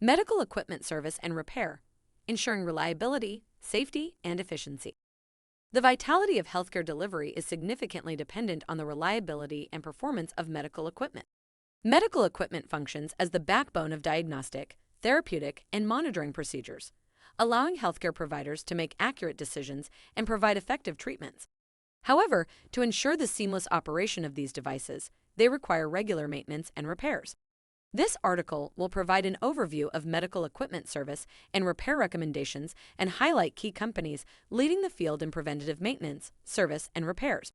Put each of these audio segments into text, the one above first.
Medical equipment service and repair, ensuring reliability, safety, and efficiency. The vitality of healthcare delivery is significantly dependent on the reliability and performance of medical equipment. Medical equipment functions as the backbone of diagnostic, therapeutic, and monitoring procedures, allowing healthcare providers to make accurate decisions and provide effective treatments. However, to ensure the seamless operation of these devices, they require regular maintenance and repairs. This article will provide an overview of medical equipment service and repair recommendations and highlight key companies leading the field in preventative maintenance, service, and repairs.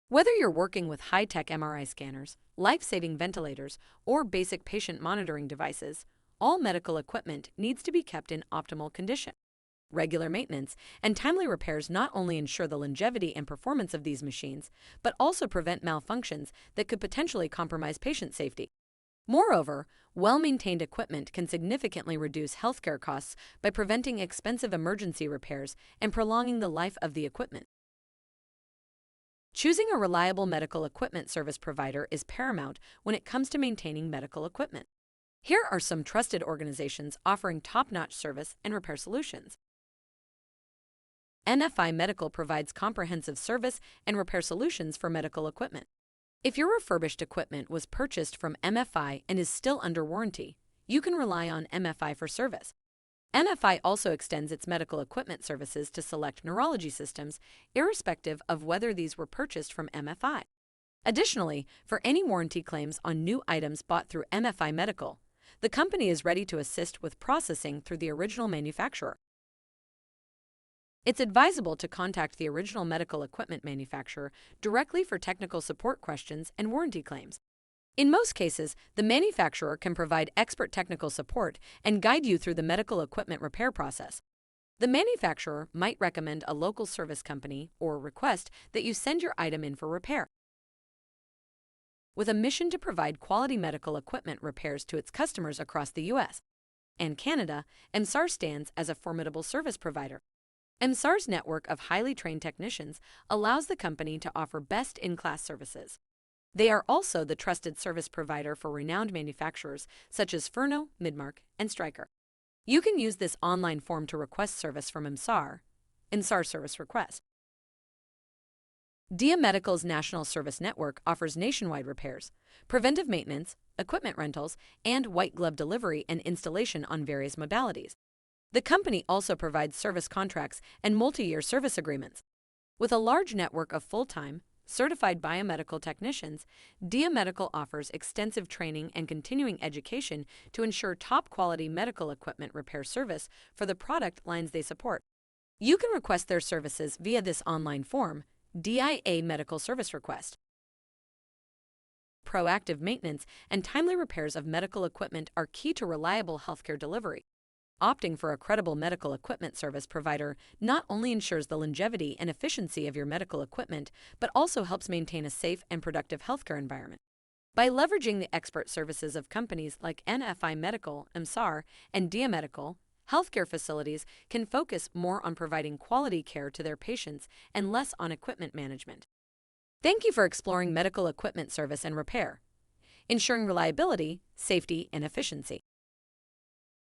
Whether you're working with high-tech MRI scanners, life-saving ventilators, or basic patient monitoring devices, all medical equipment needs to be kept in optimal condition. Regular maintenance and timely repairs not only ensure the longevity and performance of these machines, but also prevent malfunctions that could potentially compromise patient safety. Moreover, well-maintained equipment can significantly reduce healthcare costs by preventing expensive emergency repairs and prolonging the life of the equipment. Choosing a reliable medical equipment service provider is paramount when it comes to maintaining medical equipment. Here are some trusted organizations offering top-notch service and repair solutions. MFI Medical provides comprehensive service and repair solutions for medical equipment. If your refurbished equipment was purchased from MFI and is still under warranty, you can rely on MFI for service. MFI also extends its medical equipment services to select neurology systems, irrespective of whether these were purchased from MFI. Additionally, for any warranty claims on new items bought through MFI Medical, the company is ready to assist with processing through the original manufacturer. It's advisable to contact the original medical equipment manufacturer directly for technical support questions and warranty claims. In most cases, the manufacturer can provide expert technical support and guide you through the medical equipment repair process. The manufacturer might recommend a local service company or request that you send your item in for repair. With a mission to provide quality medical equipment repairs to its customers across the U.S. and Canada, EMSAR stands as a formidable service provider. EMSAR's network of highly trained technicians allows the company to offer best-in-class services. They are also the trusted service provider for renowned manufacturers such as Furno, Midmark, and Stryker. You can use this online form to request service from EMSAR Service Request. DIA Medical's National Service Network offers nationwide repairs, preventive maintenance, equipment rentals, and white glove delivery and installation on various modalities. The company also provides service contracts and multi-year service agreements. With a large network of full-time, certified biomedical technicians, DIA Medical offers extensive training and continuing education to ensure top-quality medical equipment repair service for the product lines they support. You can request their services via this online form, DIA Medical Service Request. Proactive maintenance and timely repairs of medical equipment are key to reliable healthcare delivery. Opting for a credible medical equipment service provider not only ensures the longevity and efficiency of your medical equipment, but also helps maintain a safe and productive healthcare environment. By leveraging the expert services of companies like MFI Medical, EMSAR, and DIA Medical, healthcare facilities can focus more on providing quality care to their patients and less on equipment management. Thank you for exploring medical equipment service and repair, ensuring reliability, safety, and efficiency.